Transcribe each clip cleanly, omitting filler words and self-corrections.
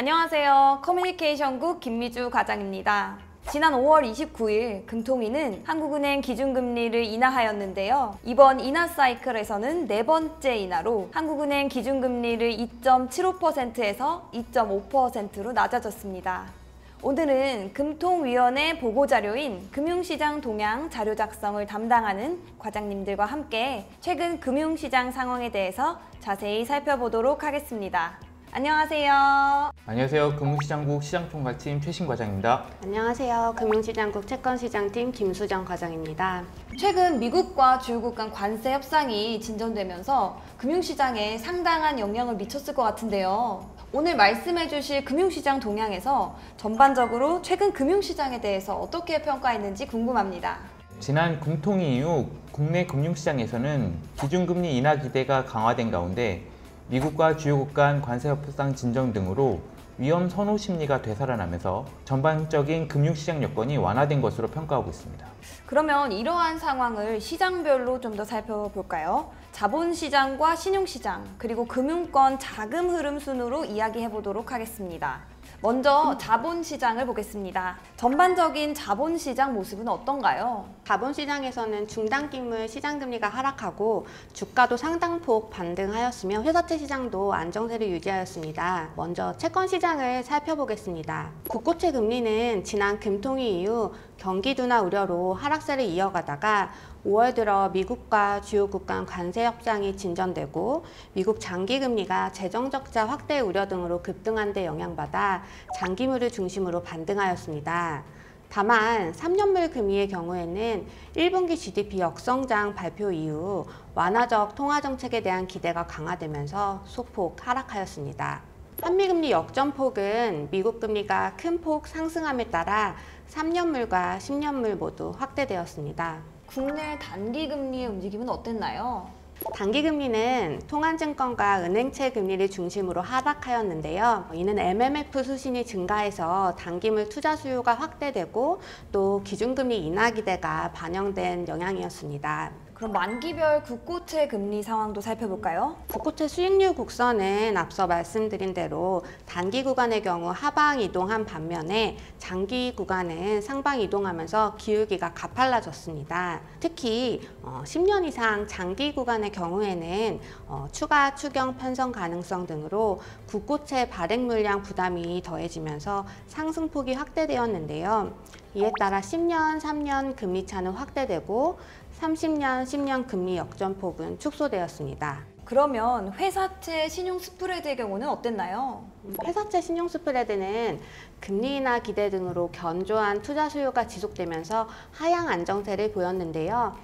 안녕하세요. 커뮤니케이션국 김미주 과장입니다. 지난 5월 29일 금통위는 한국은행 기준금리를 인하하였는데요. 이번 인하 사이클에서는 네 번째 인하로 한국은행 기준금리를 2.75%에서 2.5%로 낮아졌습니다. 오늘은 금통위원회 보고자료인 금융시장 동향 자료 작성을 담당하는 과장님들과 함께 최근 금융시장 상황에 대해서 자세히 살펴보도록 하겠습니다. 안녕하세요. 안녕하세요. 금융시장국 시장총괄팀 최신 과장입니다. 안녕하세요. 금융시장국 채권시장팀 김수정 과장입니다. 최근 미국과 주요국 간 관세 협상이 진전되면서 금융시장에 상당한 영향을 미쳤을 것 같은데요. 오늘 말씀해 주실 금융시장 동향에서 전반적으로 최근 금융시장에 대해서 어떻게 평가했는지 궁금합니다. 지난 금통위 이후 국내 금융시장에서는 기준금리 인하 기대가 강화된 가운데 미국과 주요국 간 관세 협상 진정 등으로 위험 선호 심리가 되살아나면서 전반적인 금융시장 여건이 완화된 것으로 평가하고 있습니다. 그러면 이러한 상황을 시장별로 좀 더 살펴볼까요? 자본시장과 신용시장, 그리고 금융권 자금 흐름 순으로 이야기해 보도록 하겠습니다. 먼저 자본시장을 보겠습니다. 전반적인 자본시장 모습은 어떤가요? 자본시장에서는 중단기물 시장금리가 하락하고 주가도 상당폭 반등하였으며 회사채 시장도 안정세를 유지하였습니다. 먼저 채권시장을 살펴보겠습니다. 국고채 금리는 지난 금통위 이후 경기 둔화 우려로 하락세를 이어가다가 5월 들어 미국과 주요국 간 관세 협상이 진전되고 미국 장기금리가 재정적자 확대 우려 등으로 급등한 데 영향받아 장기물을 중심으로 반등하였습니다. 다만 3년물 금리의 경우에는 1분기 GDP 역성장 발표 이후 완화적 통화정책에 대한 기대가 강화되면서 소폭 하락하였습니다. 한미금리 역전폭은 미국 금리가 큰 폭 상승함에 따라 3년물과 10년물 모두 확대되었습니다. 국내 단기금리의 움직임은 어땠나요? 단기금리는 통한증권과 은행채 금리를 중심으로 하락하였는데요. 이는 MMF 수신이 증가해서 단기물 투자 수요가 확대되고 또 기준금리 인하 기대가 반영된 영향이었습니다. 그럼 만기별 국고채 금리 상황도 살펴볼까요? 국고채 수익률 곡선은 앞서 말씀드린 대로 단기 구간의 경우 하방 이동한 반면에 장기 구간은 상방 이동하면서 기울기가 가팔라졌습니다. 특히 10년 이상 장기 구간의 경우에는 추가 추경 편성 가능성 등으로 국고채 발행 물량 부담이 더해지면서 상승폭이 확대되었는데요. 이에 따라 10년, 3년 금리 차는 확대되고 30년, 10년 금리 역전폭은 축소되었습니다. 그러면 회사채 신용 스프레드의 경우는 어땠나요? 회사채 신용 스프레드는 금리 인하 기대 등으로 견조한 투자 수요가 지속되면서 하향 안정세를 보였는데요.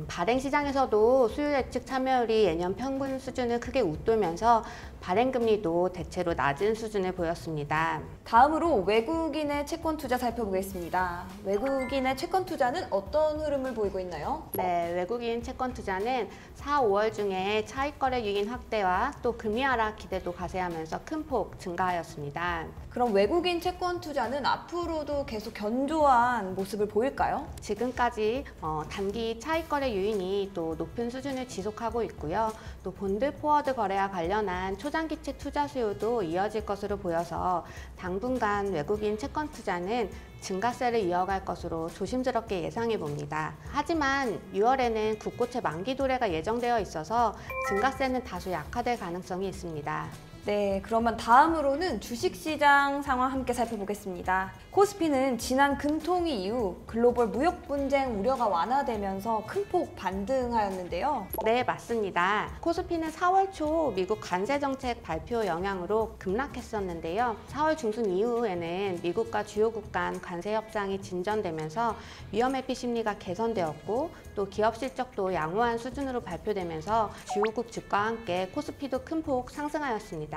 발행 시장에서도 수요 예측 참여율이 예년 평균 수준을 크게 웃돌면서 발행 금리도 대체로 낮은 수준을 보였습니다. 다음으로 외국인의 채권 투자 살펴보겠습니다. 외국인의 채권 투자는 어떤 흐름을 보이고 있나요? 네, 외국인 채권 투자는 4, 5월 중에 차익거래 유인 확대와 또 금리 하락 기대도 가세하면서 큰 폭 증가하였습니다. 그럼 외국인 채권 투자는 앞으로도 계속 견조한 모습을 보일까요? 지금까지 단기 차익거래 유인이 또 높은 수준을 지속하고 있고요. 또 본드 포워드 거래와 관련한 초장기채 투자 수요도 이어질 것으로 보여서 당분간 외국인 채권 투자는 증가세를 이어갈 것으로 조심스럽게 예상해 봅니다. 하지만 6월에는 국고채 만기 도래가 예정되어 있어서 증가세는 다소 약화될 가능성이 있습니다. 네, 그러면 다음으로는 주식시장 상황 함께 살펴보겠습니다. 코스피는 지난 금통위 이후 글로벌 무역 분쟁 우려가 완화되면서 큰 폭 반등하였는데요. 네, 맞습니다. 코스피는 4월 초 미국 관세 정책 발표 영향으로 급락했었는데요. 4월 중순 이후에는 미국과 주요국 간 관세 협상이 진전되면서 위험 회피 심리가 개선되었고 또 기업 실적도 양호한 수준으로 발표되면서 주요국 주가와 함께 코스피도 큰 폭 상승하였습니다.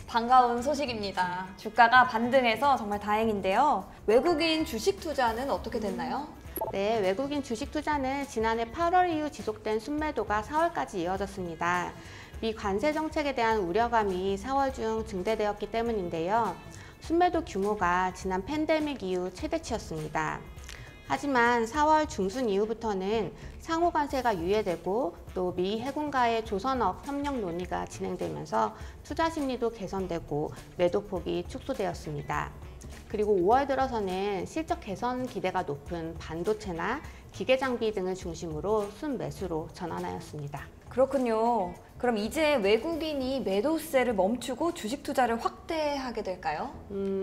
반가운 소식입니다. 주가가 반등해서 정말 다행인데요. 외국인 주식 투자는 어떻게 됐나요? 네, 외국인 주식 투자는 지난해 8월 이후 지속된 순매도가 4월까지 이어졌습니다. 미 관세 정책에 대한 우려감이 4월 중 증대되었기 때문인데요. 순매도 규모가 지난 팬데믹 이후 최대치였습니다. 하지만 4월 중순 이후부터는 상호 관세가 유예되고 또 미 해군과의 조선업 협력 논의가 진행되면서 투자 심리도 개선되고 매도폭이 축소되었습니다. 그리고 5월 들어서는 실적 개선 기대가 높은 반도체나 기계 장비 등을 중심으로 순매수로 전환하였습니다. 그렇군요. 그럼 이제 외국인이 매도세를 멈추고 주식 투자를 확대하게 될까요?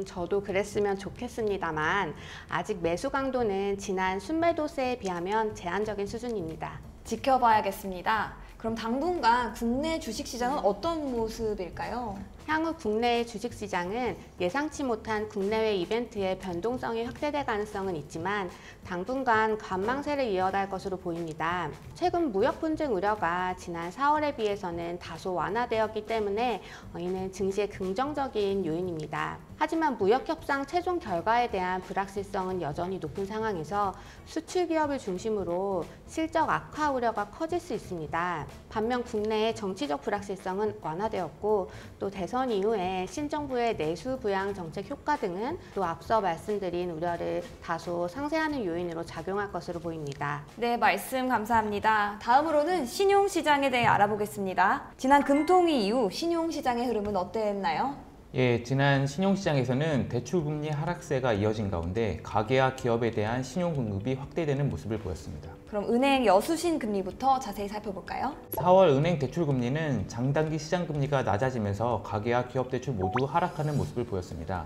저도 그랬으면 좋겠습니다만 아직 매수 강도는 지난 순매도세에 비하면 제한적인 수준입니다. 지켜봐야겠습니다. 그럼 당분간 국내 주식시장은 어떤 모습일까요? 향후 국내의 주식시장은 예상치 못한 국내외 이벤트의 변동성이 확대될 가능성은 있지만 당분간 관망세를 이어갈 것으로 보입니다. 최근 무역 분쟁 우려가 지난 4월에 비해서는 다소 완화되었기 때문에 이는 증시의 긍정적인 요인입니다. 하지만 무역협상 최종 결과에 대한 불확실성은 여전히 높은 상황에서 수출 기업을 중심으로 실적 악화 우려가 커질 수 있습니다. 반면 국내의 정치적 불확실성은 완화되었고 또 대선 이후에 신정부의 내수 부양 정책 효과 등은 또 앞서 말씀드린 우려를 다소 상쇄하는 요인으로 작용할 것으로 보입니다. 네, 말씀 감사합니다. 다음으로는 신용시장에 대해 알아보겠습니다. 지난 금통위 이후 신용시장의 흐름은 어땠나요? 예, 지난 신용시장에서는 대출금리 하락세가 이어진 가운데 가계와 기업에 대한 신용공급이 확대되는 모습을 보였습니다. 그럼 은행 여수신 금리부터 자세히 살펴볼까요? 4월 은행 대출금리는 장단기 시장금리가 낮아지면서 가계와 기업 대출 모두 하락하는 모습을 보였습니다.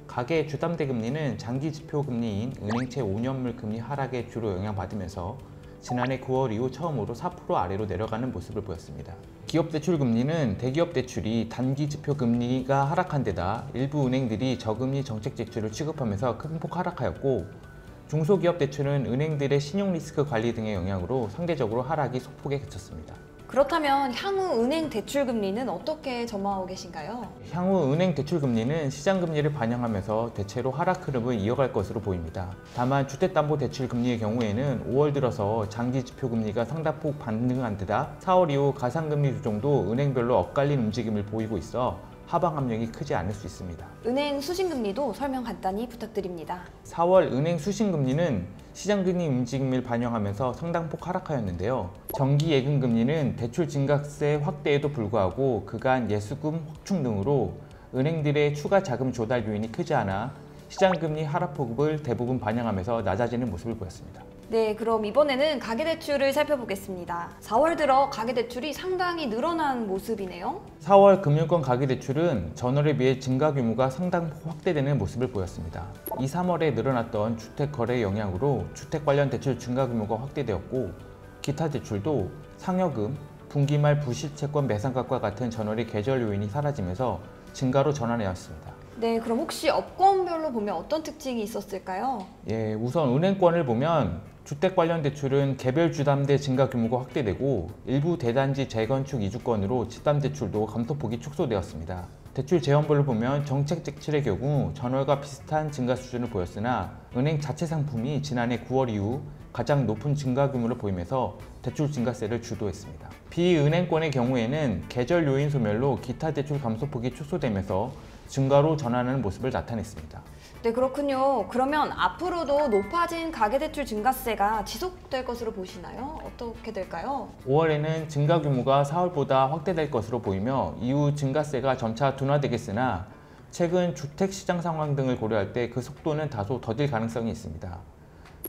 가계 주담대 금리는 장기 지표 금리인 은행채 5년물 금리 하락에 주로 영향받으면서 지난해 9월 이후 처음으로 4% 아래로 내려가는 모습을 보였습니다. 기업 대출 금리는 대기업 대출이 단기 지표 금리가 하락한 데다 일부 은행들이 저금리 정책 대출을 취급하면서 큰 폭 하락하였고 중소기업 대출은 은행들의 신용 리스크 관리 등의 영향으로 상대적으로 하락이 소폭에 그쳤습니다. 그렇다면 향후 은행 대출 금리는 어떻게 전망하고 계신가요? 향후 은행 대출 금리는 시장 금리를 반영하면서 대체로 하락 흐름을 이어갈 것으로 보입니다. 다만 주택담보대출 금리의 경우에는 5월 들어서 장기 지표 금리가 상당폭 반등한 데다 4월 이후 가상금리 조정도 은행별로 엇갈린 움직임을 보이고 있어 하방 압력이 크지 않을 수 있습니다. 은행 수신금리도 설명 간단히 부탁드립니다. 4월 은행 수신금리는 시장금리 움직임을 반영하면서 상당폭 하락하였는데요. 정기예금금리는 대출 증가세 확대에도 불구하고 그간 예수금 확충 등으로 은행들의 추가 자금 조달 요인이 크지 않아 시장금리 하락폭을 대부분 반영하면서 낮아지는 모습을 보였습니다. 네, 그럼 이번에는 가계대출을 살펴보겠습니다. 4월 들어 가계대출이 상당히 늘어난 모습이네요. 4월 금융권 가계대출은 전월에 비해 증가 규모가 상당폭 확대되는 모습을 보였습니다. 2, 3월에 늘어났던 주택 거래 영향으로 주택 관련 대출 증가 규모가 확대되었고 기타 대출도 상여금, 분기말 부실채권 매상각과 같은 전월의 계절 요인이 사라지면서 증가로 전환하였습니다. 네, 그럼 혹시 업권별로 보면 어떤 특징이 있었을까요? 예, 우선 은행권을 보면 주택 관련 대출은 개별 주담대 증가 규모가 확대되고 일부 대단지 재건축 이주권으로 집담대출도 감소폭이 축소되었습니다. 대출 제형별로 보면 정책 대출의 경우 전월과 비슷한 증가 수준을 보였으나 은행 자체 상품이 지난해 9월 이후 가장 높은 증가 규모를 보이면서 대출 증가세를 주도했습니다. 비은행권의 경우에는 계절 요인 소멸로 기타 대출 감소폭이 축소되면서 증가로 전환하는 모습을 나타냈습니다. 네, 그렇군요. 그러면 앞으로도 높아진 가계대출 증가세가 지속될 것으로 보시나요? 어떻게 될까요? 5월에는 증가 규모가 4월보다 확대될 것으로 보이며 이후 증가세가 점차 둔화되겠으나 최근 주택시장 상황 등을 고려할 때 그 속도는 다소 더딜 가능성이 있습니다.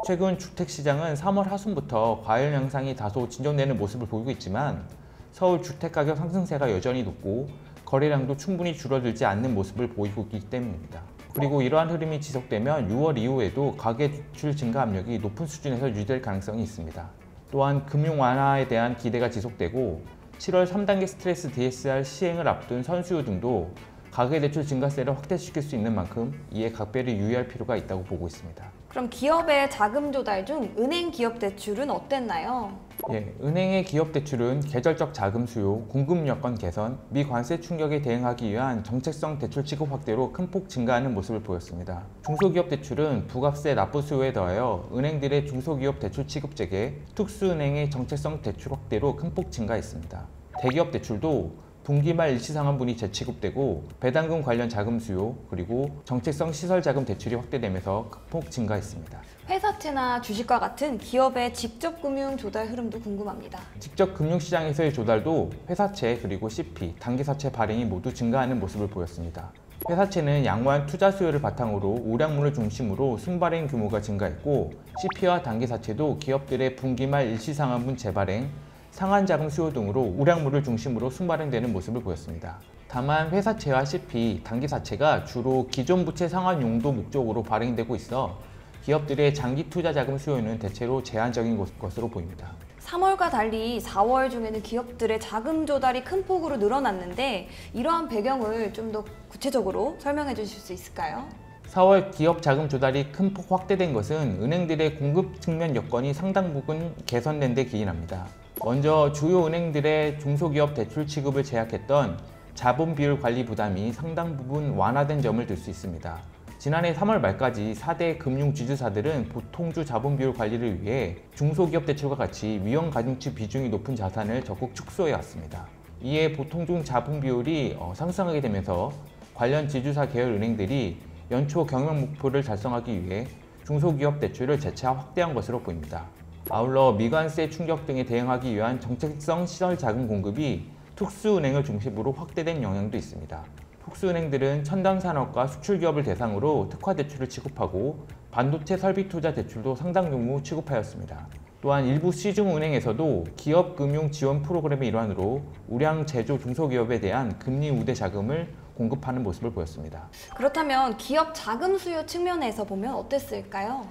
최근 주택시장은 3월 하순부터 과열 양상이 다소 진정되는 모습을 보이고 있지만 서울 주택가격 상승세가 여전히 높고 거래량도 충분히 줄어들지 않는 모습을 보이고 있기 때문입니다. 그리고 이러한 흐름이 지속되면 6월 이후에도 가계대출 증가 압력이 높은 수준에서 유지될 가능성이 있습니다. 또한 금융 완화에 대한 기대가 지속되고 7월 3단계 스트레스 DSR 시행을 앞둔 선수요 등도 가계대출 증가세를 확대시킬 수 있는 만큼 이에 각별히 유의할 필요가 있다고 보고 있습니다. 그럼 기업의 자금 조달 중 은행 기업 대출은 어땠나요? 예, 은행의 기업 대출은 계절적 자금 수요, 공급 여건 개선, 미관세 충격에 대응하기 위한 정책성 대출 취급 확대로 큰 폭 증가하는 모습을 보였습니다. 중소기업 대출은 부가세 납부 수요에 더하여 은행들의 중소기업 대출 취급 재개, 특수은행의 정책성 대출 확대로 큰 폭 증가했습니다. 대기업 대출도 분기 말 일시상환분이 재취급되고 배당금 관련 자금 수요 그리고 정책성 시설 자금 대출이 확대되면서 극폭 증가했습니다. 회사채나 주식과 같은 기업의 직접 금융 조달 흐름도 궁금합니다. 직접 금융시장에서의 조달도 회사채 그리고 CP, 단기사채 발행이 모두 증가하는 모습을 보였습니다. 회사채는 양호한 투자 수요를 바탕으로 우량물을 중심으로 순발행 규모가 증가했고 CP와 단기사채도 기업들의 분기 말 일시상환분 재발행, 상환자금 수요 등으로 우량물을 중심으로 순발행되는 모습을 보였습니다. 다만 회사채와 CP, 단기사채가 주로 기존 부채 상환 용도 목적으로 발행되고 있어 기업들의 장기 투자 자금 수요는 대체로 제한적인 것으로 보입니다. 3월과 달리 4월 중에는 기업들의 자금 조달이 큰 폭으로 늘어났는데 이러한 배경을 좀 더 구체적으로 설명해 주실 수 있을까요? 4월 기업 자금 조달이 큰 폭 확대된 것은 은행들의 공급 측면 여건이 상당 부분 개선된 데 기인합니다. 먼저 주요 은행들의 중소기업 대출 취급을 제약했던 자본 비율 관리 부담이 상당 부분 완화된 점을 들 수 있습니다. 지난해 3월 말까지 4대 금융지주사들은 보통주 자본 비율 관리를 위해 중소기업 대출과 같이 위험 가중치 비중이 높은 자산을 적극 축소해 왔습니다. 이에 보통중 자본 비율이 상승하게 되면서 관련 지주사 계열 은행들이 연초 경영 목표를 달성하기 위해 중소기업 대출을 재차 확대한 것으로 보입니다. 아울러 미관세 충격 등에 대응하기 위한 정책성 시설 자금 공급이 특수은행을 중심으로 확대된 영향도 있습니다. 특수은행들은 첨단 산업과 수출 기업을 대상으로 특화 대출을 취급하고 반도체 설비 투자 대출도 상당 규모 취급하였습니다. 또한 일부 시중은행에서도 기업 금융 지원 프로그램의 일환으로 우량 제조 중소기업에 대한 금리 우대 자금을 공급하는 모습을 보였습니다. 그렇다면 기업 자금 수요 측면에서 보면 어땠을까요?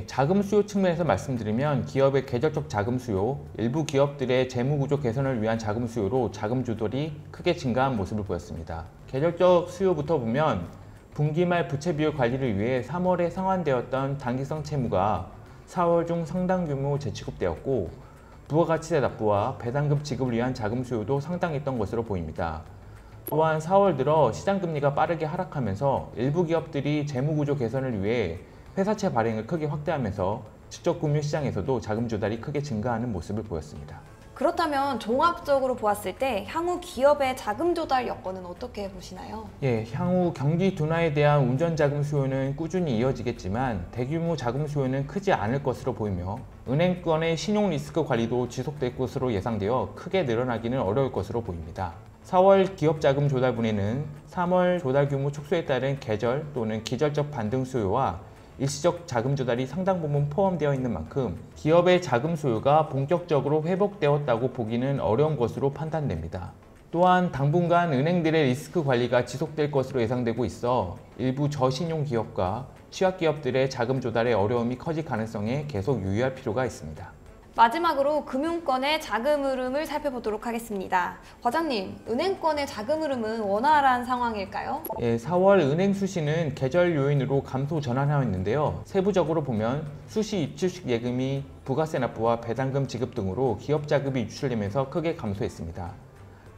자금 수요 측면에서 말씀드리면 기업의 계절적 자금 수요, 일부 기업들의 재무 구조 개선을 위한 자금 수요로 자금 조달이 크게 증가한 모습을 보였습니다. 계절적 수요부터 보면 분기 말 부채 비율 관리를 위해 3월에 상환되었던 단기성 채무가 4월 중 상당 규모 재취급되었고 부가가치세 납부와 배당금 지급을 위한 자금 수요도 상당했던 것으로 보입니다. 또한 4월 들어 시장금리가 빠르게 하락하면서 일부 기업들이 재무구조 개선을 위해 회사채 발행을 크게 확대하면서 직접금융시장에서도 자금 조달이 크게 증가하는 모습을 보였습니다. 그렇다면 종합적으로 보았을 때 향후 기업의 자금 조달 여건은 어떻게 보시나요? 향후 경기 둔화에 대한 운전 자금 수요는 꾸준히 이어지겠지만 대규모 자금 수요는 크지 않을 것으로 보이며 은행권의 신용 리스크 관리도 지속될 것으로 예상되어 크게 늘어나기는 어려울 것으로 보입니다. 4월 기업 자금 조달분에는 3월 조달 규모 축소에 따른 계절 또는 기절적 반등 수요와 일시적 자금 조달이 상당 부분 포함되어 있는 만큼 기업의 자금 수요가 본격적으로 회복되었다고 보기는 어려운 것으로 판단됩니다. 또한 당분간 은행들의 리스크 관리가 지속될 것으로 예상되고 있어 일부 저신용 기업과 취약 기업들의 자금 조달의 어려움이 커질 가능성에 계속 유의할 필요가 있습니다. 마지막으로 금융권의 자금 흐름을 살펴보도록 하겠습니다. 과장님, 은행권의 자금 흐름은 원활한 상황일까요? 4월 은행 수시는 계절 요인으로 감소 전환하였는데요. 세부적으로 보면 수시 입출식 예금이 부가세 납부와 배당금 지급 등으로 기업 자금이 유출되면서 크게 감소했습니다.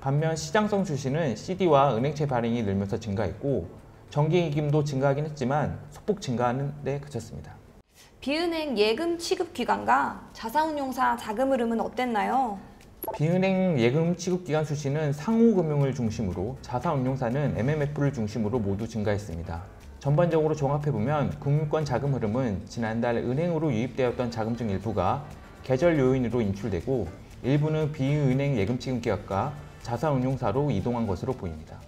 반면 시장성 수시는 CD와 은행채 발행이 늘면서 증가했고 정기예금도 증가하긴 했지만 소폭 증가하는 데 그쳤습니다. 비은행 예금 취급 기간과 자사운용사 자금 흐름은 어땠나요? 비은행 예금 취급 기간 수시는 상호금융을 중심으로 자사운용사는 MMF를 중심으로 모두 증가했습니다. 전반적으로 종합해보면 금융권 자금 흐름은 지난달 은행으로 유입되었던 자금 중 일부가 계절 요인으로 인출되고 일부는 비은행 예금 취급 기간과 자사운용사로 이동한 것으로 보입니다.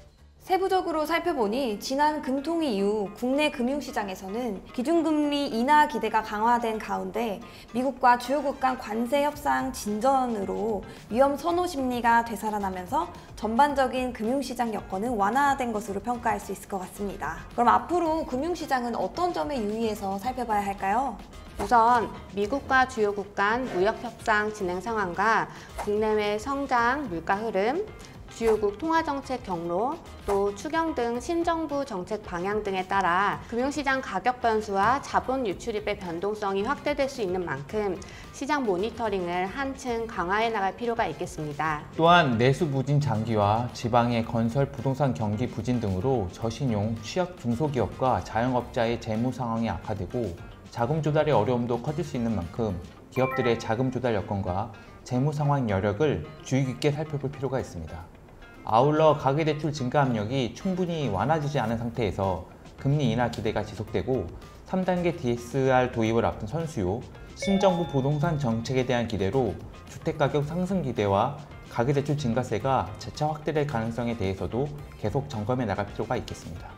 세부적으로 살펴보니 지난 금통위 이후 국내 금융시장에서는 기준금리 인하 기대가 강화된 가운데 미국과 주요국 간 관세 협상 진전으로 위험 선호 심리가 되살아나면서 전반적인 금융시장 여건은 완화된 것으로 평가할 수 있을 것 같습니다. 그럼 앞으로 금융시장은 어떤 점에 유의해서 살펴봐야 할까요? 우선 미국과 주요국 간 무역 협상 진행 상황과 국내외 성장, 물가 흐름, 주요국 통화정책 경로, 또 추경 등 신정부 정책 방향 등에 따라 금융시장 가격 변수와 자본 유출입의 변동성이 확대될 수 있는 만큼 시장 모니터링을 한층 강화해 나갈 필요가 있겠습니다. 또한 내수 부진 장기화, 지방의 건설 부동산 경기 부진 등으로 저신용, 취약 중소기업과 자영업자의 재무 상황이 악화되고 자금 조달의 어려움도 커질 수 있는 만큼 기업들의 자금 조달 여건과 재무 상황 여력을 주의 깊게 살펴볼 필요가 있습니다. 아울러 가계대출 증가 압력이 충분히 완화되지 않은 상태에서 금리 인하 기대가 지속되고 3단계 DSR 도입을 앞둔 선수요, 신정부 부동산 정책에 대한 기대로 주택가격 상승 기대와 가계대출 증가세가 재차 확대될 가능성에 대해서도 계속 점검해 나갈 필요가 있겠습니다.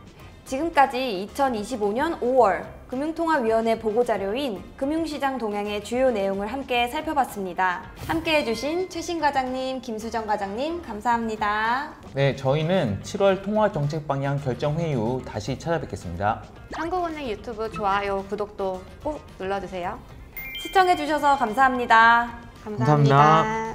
지금까지 2025년 5월 금융통화위원회 보고자료인 금융시장 동향의 주요 내용을 함께 살펴봤습니다. 함께 해주신 최신 과장님, 김수정 과장님 감사합니다. 네, 저희는 7월 통화정책 방향 결정회의 후 다시 찾아뵙겠습니다. 한국은행 유튜브 좋아요, 구독도 꼭 눌러주세요. 시청해주셔서 감사합니다. 감사합니다.